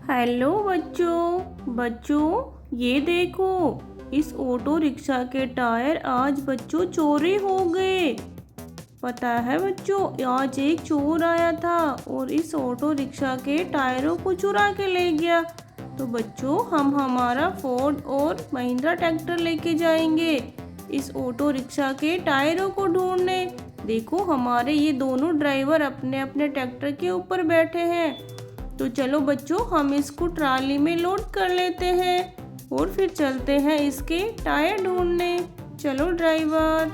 Hello बच्चों ये देखो, इस ऑटो रिक्शा के टायर आज बच्चों चोरी हो गए। पता है बच्चों, आज एक चोर आया था और इस ऑटो रिक्शा के टायरों को चुरा के ले गया। तो बच्चों हम हमारा फोर्ड और महिंद्रा ट्रैक्टर लेके जाएंगे इस ऑटो रिक्शा के टायरों को ढूंढने। देखो हमारे ये दोनों ड्राइवर अपने अपने ट्रैक्टर के ऊपर बैठे हैं। तो चलो बच्चों हम इसको ट्राली में लोड कर लेते हैं और फिर चलते हैं इसके टायर ढूंढने। चलो ड्राइवर।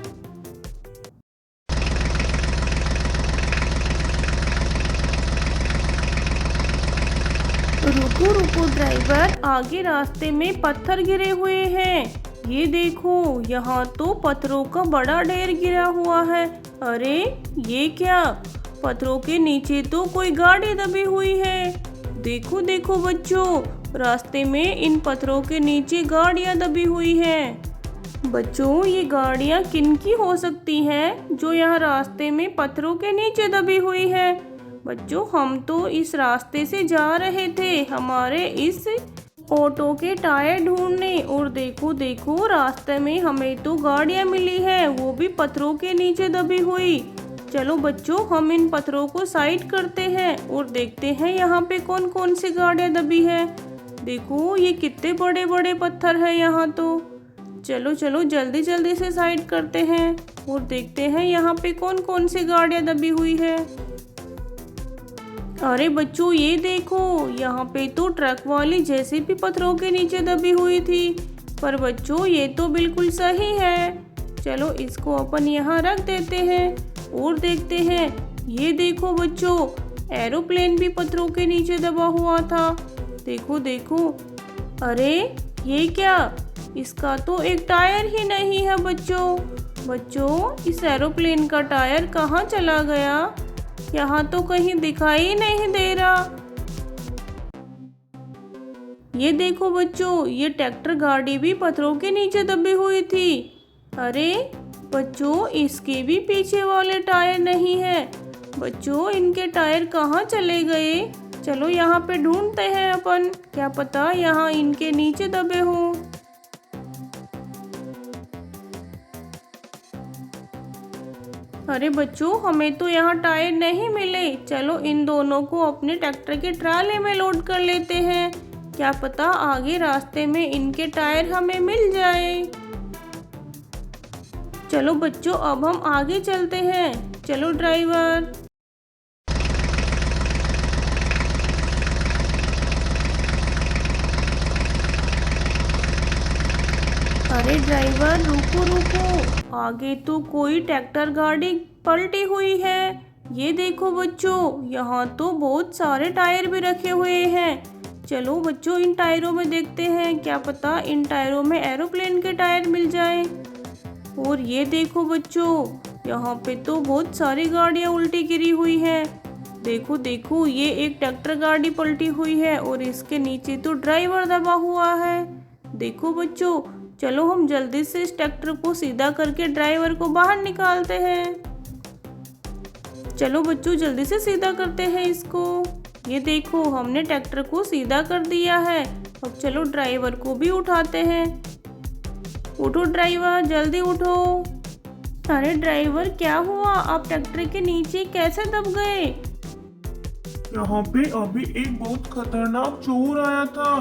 रुको रुको ड्राइवर, आगे रास्ते में पत्थर गिरे हुए हैं। ये देखो यहाँ तो पत्थरों का बड़ा ढेर गिरा हुआ है। अरे ये क्या, पत्थरों के नीचे तो कोई गाड़ी दबी हुई है। देखो देखो बच्चों, रास्ते में इन पत्थरों के नीचे गाड़ियाँ दबी हुई हैं। बच्चों ये गाड़ियाँ किन की हो सकती हैं जो यहाँ रास्ते में पत्थरों के नीचे दबी हुई है। बच्चों हम तो इस रास्ते से जा रहे थे हमारे इस ऑटो के टायर ढूंढने, और देखो देखो रास्ते में हमें तो गाड़ियाँ मिली है, वो भी पत्थरों के नीचे दबी हुई। चलो बच्चों हम इन पत्थरों को साइड करते हैं और देखते हैं यहाँ पे कौन कौन सी गाड़ियाँ दबी है। देखो ये कितने बड़े बड़े पत्थर है यहाँ तो। चलो चलो जल्दी जल्दी से साइड करते हैं और देखते हैं यहाँ पे कौन कौन सी गाड़ियाँ दबी हुई है। अरे बच्चों ये देखो, यहाँ पे तो ट्रक वाली जेसीबी पत्थरों के नीचे दबी हुई थी। पर बच्चों ये तो बिल्कुल सही है। चलो इसको अपन यहाँ रख देते हैं और देखते हैं। ये देखो बच्चों, एरोप्लेन भी पत्थरों के नीचे दबा हुआ था। देखो देखो, अरे ये क्या, इसका तो एक टायर ही नहीं है बच्चों इस एरोप्लेन का टायर कहाँ चला गया, यहाँ तो कहीं दिखाई नहीं दे रहा। ये देखो बच्चों, ये ट्रैक्टर गाड़ी भी पत्थरों के नीचे दबी हुई थी। अरे बच्चों इसके भी पीछे वाले टायर नहीं है। बच्चों इनके टायर कहाँ चले गए। चलो यहाँ पे ढूंढते हैं अपन, क्या पता यहाँ इनके नीचे दबे हों। अरे बच्चों हमें तो यहाँ टायर नहीं मिले। चलो इन दोनों को अपने ट्रैक्टर के ट्राले में लोड कर लेते हैं, क्या पता आगे रास्ते में इनके टायर हमें मिल जाए। चलो बच्चों अब हम आगे चलते हैं। चलो ड्राइवर। अरे ड्राइवर रुको रुको, आगे तो कोई ट्रैक्टर गाड़ी पलटी हुई है। ये देखो बच्चों, यहाँ तो बहुत सारे टायर भी रखे हुए हैं। चलो बच्चों इन टायरों में देखते हैं, क्या पता इन टायरों में एरोप्लेन के टायर मिल जाए। और ये देखो बच्चों, यहाँ पे तो बहुत सारी गाड़ियाँ उल्टी गिरी हुई हैं। देखो देखो ये एक ट्रैक्टर गाड़ी पलटी हुई है और इसके नीचे तो ड्राइवर दबा हुआ है। देखो बच्चों, चलो हम जल्दी से इस ट्रैक्टर को सीधा करके ड्राइवर को बाहर निकालते हैं। चलो बच्चों जल्दी से सीधा करते हैं इसको। ये देखो हमने ट्रैक्टर को सीधा कर दिया है। अब चलो ड्राइवर को भी उठाते हैं। उठो ड्राइवर, जल्दी उठो। अरे ड्राइवर क्या हुआ, आप ट्रैक्टर के नीचे कैसे दब गए। यहाँ पे अभी एक बहुत खतरनाक चोर आया था,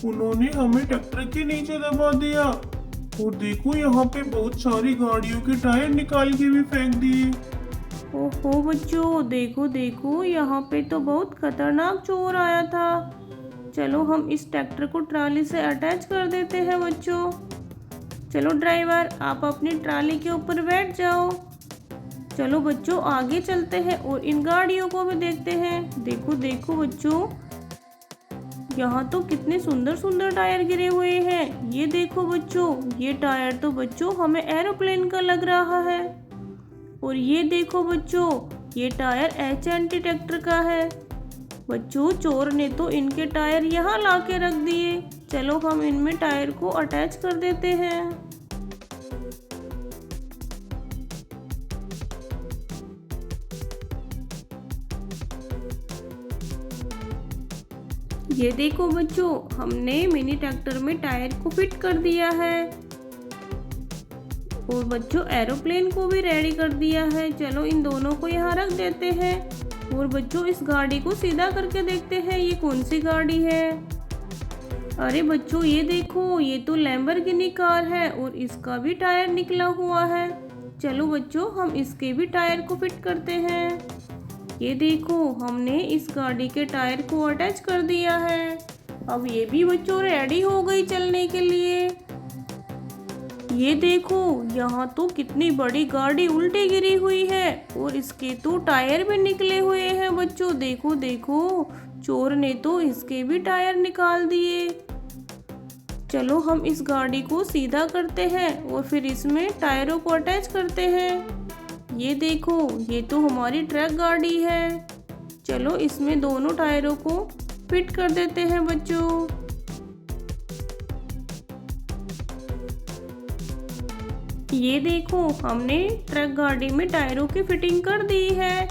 उन्होंने हमें ट्रैक्टर के नीचे दबा दिया। और देखो यहाँ पे बहुत सारी गाड़ियों के टायर निकाल के भी फेंक दिए। ओहो बच्चों देखो देखो, यहाँ पे तो बहुत खतरनाक चोर आया था। चलो हम इस ट्रैक्टर को ट्राली से अटैच कर देते हैं बच्चों। चलो ड्राइवर आप अपनी ट्राली के ऊपर बैठ जाओ। चलो बच्चों आगे चलते हैं और इन गाड़ियों को भी देखते हैं। देखो देखो बच्चों, यहाँ तो कितने सुंदर सुंदर टायर गिरे हुए हैं। ये देखो बच्चों, ये टायर तो बच्चों हमें एरोप्लेन का लग रहा है। और ये देखो बच्चों, ये टायर एच&टी ट्रैक्टर का है। बच्चों चोर ने तो इनके टायर यहाँ ला के रख दिए। चलो हम इनमें टायर को अटैच कर देते हैं। ये देखो बच्चों, हमने मिनी ट्रैक्टर में टायर को फिट कर दिया है और बच्चों एरोप्लेन को भी रेडी कर दिया है। चलो इन दोनों को यहाँ रख देते हैं और बच्चों इस गाड़ी को सीधा करके देखते हैं ये कौन सी गाड़ी है। अरे बच्चों ये देखो, ये तो लैम्बोर्गिनी कार है और इसका भी टायर निकला हुआ है। चलो बच्चों हम इसके भी टायर को फिट करते हैं। ये देखो, हमने इस गाड़ी के टायर को अटैच कर दिया है। अब ये भी बच्चों रेडी हो गई चलने के लिए। ये देखो, यहाँ तो कितनी बड़ी गाड़ी उल्टी गिरी हुई है और इसके तो टायर भी निकले हुए हैं बच्चों। देखो देखो, चोर ने तो इसके भी टायर निकाल दिए। चलो हम इस गाड़ी को सीधा करते हैं और फिर इसमें टायरों को अटैच करते हैं। ये देखो, ये तो हमारी ट्रक गाड़ी है। चलो इसमें दोनों टायरों को फिट कर देते हैं बच्चों। ये देखो, हमने ट्रक गाड़ी में टायरों की फिटिंग कर दी है।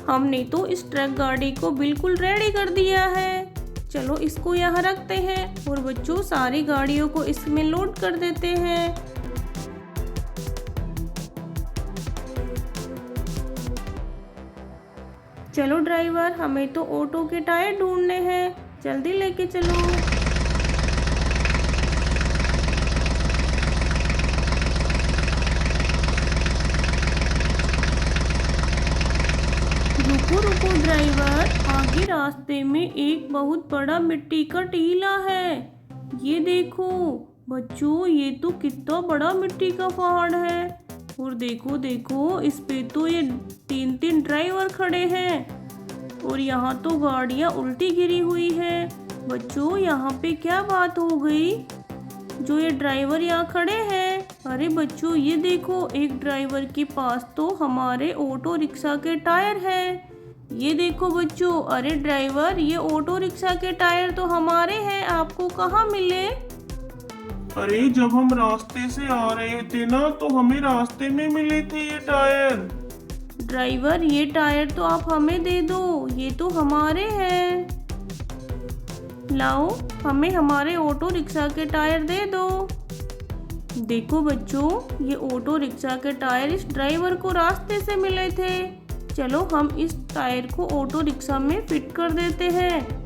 हमने तो इस ट्रक गाड़ी को बिल्कुल रेडी कर दिया है। चलो इसको यहाँ रखते हैं और बच्चों सारी गाड़ियों को इसमें लोड कर देते हैं। चलो ड्राइवर, हमें तो ऑटो के टायर ढूंढने हैं, जल्दी लेके चलो। रुको रुको ड्राइवर, आगे रास्ते में एक बहुत बड़ा मिट्टी का टीला है। ये देखो बच्चों, ये तो कितना बड़ा मिट्टी का पहाड़ है और देखो देखो, इस पे तो ये तीन ड्राइवर खड़े हैं और यहाँ तो गाड़ियाँ उल्टी गिरी हुई है। बच्चों यहाँ पे क्या बात हो गई जो ये ड्राइवर यहाँ खड़े हैं? अरे बच्चों ये देखो, एक ड्राइवर के पास तो हमारे ऑटो रिक्शा के टायर हैं। ये देखो बच्चों, अरे ड्राइवर, ये ऑटो रिक्शा के टायर तो हमारे हैं, आपको कहाँ मिले? अरे जब हम रास्ते से आ रहे थे ना, तो हमें रास्ते में मिले थे ये टायर। ड्राइवर ये टायर तो आप हमें दे दो, ये तो हमारे हैं। लाओ, हमें हमारे ऑटो रिक्शा के टायर दे दो। देखो बच्चों, ये ऑटो रिक्शा के टायर इस ड्राइवर को रास्ते से मिले थे। चलो हम इस टायर को ऑटो रिक्शा में फिट कर देते हैं।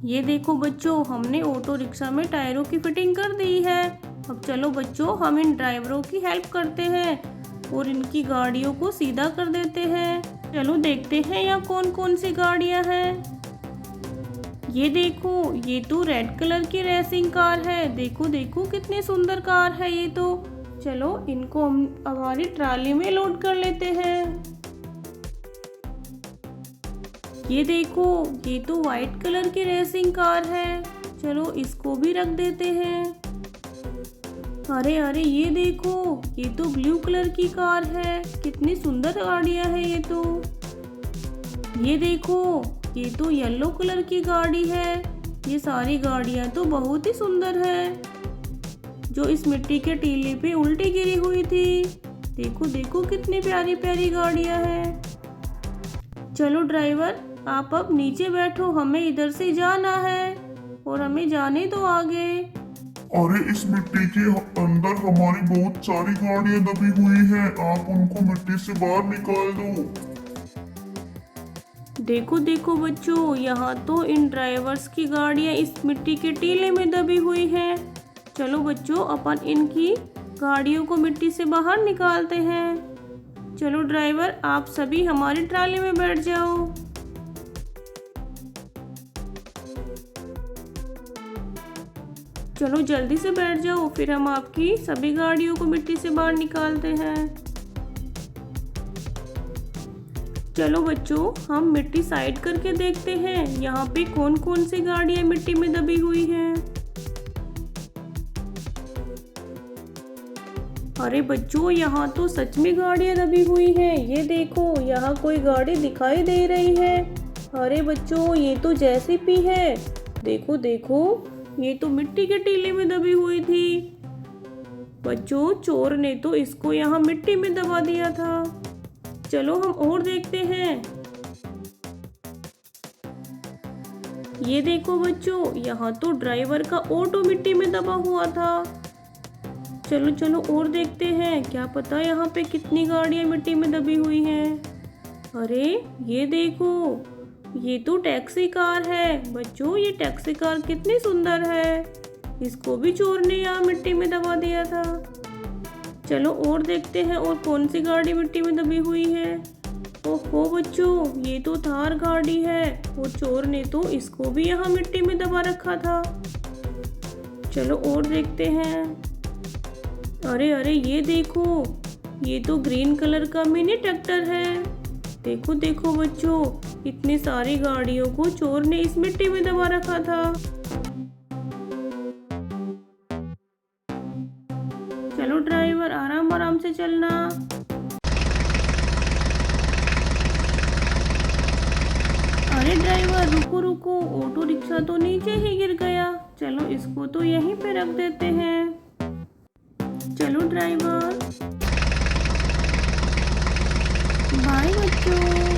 ये देखो बच्चों, हमने ऑटो रिक्शा में टायरों की फिटिंग कर दी है। अब चलो बच्चों, हम इन ड्राइवरों की हेल्प करते हैं और इनकी गाड़ियों को सीधा कर देते हैं। चलो देखते हैं यहाँ कौन कौन सी गाड़ियाँ हैं। ये देखो, ये तो रेड कलर की रेसिंग कार है। देखो देखो कितनी सुंदर कार है ये तो। चलो इनको हम हमारी ट्राली में लोड कर लेते हैं। ये देखो, ये तो वाइट कलर की रेसिंग कार है। चलो इसको भी रख देते हैं। अरे अरे ये देखो, ये तो ब्लू कलर की कार है। कितनी सुंदर गाड़ियां है ये तो। ये देखो, ये तो येलो कलर की गाड़ी है। ये सारी गाड़ियां तो बहुत ही सुंदर है, जो इस मिट्टी के टीले पे उल्टी गिरी हुई थी। देखो देखो कितनी प्यारी प्यारी गाड़ियां हैं। चलो ड्राइवर, आप अब नीचे बैठो, हमें इधर से जाना है और हमें जाने दो आगे। अरे इस मिट्टी के अंदर हमारी बहुत सारी गाड़ियां दबी हुई हैं, आप उनको मिट्टी से बाहर निकाल दो। देखो देखो बच्चों, यहाँ तो इन ड्राइवर्स की गाड़ियाँ इस मिट्टी के टीले में दबी हुई हैं। चलो बच्चों, अपन इनकी गाड़ियों को मिट्टी से बाहर निकालते हैं। चलो ड्राइवर, आप सभी हमारी ट्राली में बैठ जाओ। चलो जल्दी से बैठ जाओ, फिर हम आपकी सभी गाड़ियों को मिट्टी से बाहर निकालते हैं। चलो बच्चों, हम मिट्टी साइड करके देखते हैं यहाँ पे कौन कौन सी गाड़ियाँ मिट्टी में दबी हुई हैं। अरे बच्चों, यहाँ तो सच में गाड़ियाँ दबी हुई हैं। ये देखो, यहाँ कोई गाड़ी दिखाई दे रही है। अरे बच्चों, ये तो जेसीबी है। देखो देखो, ये तो मिट्टी के टीले में दबी हुई थी। बच्चों, चोर ने तो इसको यहाँ मिट्टी में दबा दिया था। चलो हम और देखते हैं। ये देखो बच्चों, यहाँ तो ड्राइवर का ऑटो मिट्टी में दबा हुआ था। चलो चलो और देखते हैं, क्या पता यहाँ पे कितनी गाड़ियाँ मिट्टी में दबी हुई हैं। अरे ये देखो, ये तो टैक्सी कार है। बच्चों ये टैक्सी कार कितनी सुंदर है, इसको भी चोर ने यहाँ मिट्टी में दबा दिया था। चलो और देखते हैं और कौन सी गाड़ी मिट्टी में दबी हुई है। ओहो बच्चों, ये तो थार गाड़ी है और चोर ने तो इसको भी यहाँ मिट्टी में दबा रखा था। चलो और देखते हैं। अरे अरे ये देखो, ये तो ग्रीन कलर का मिनी ट्रैक्टर है। देखो देखो बच्चों, इतनी सारी गाड़ियों को चोर ने इस मिट्टी में दबा रखा था। चलो ड्राइवर आराम आराम से चलना। अरे ड्राइवर रुको रुको, ऑटो रिक्शा तो नीचे ही गिर गया। चलो इसको तो यहीं पे रख देते हैं। चलो ड्राइवर, बाय बच्चों।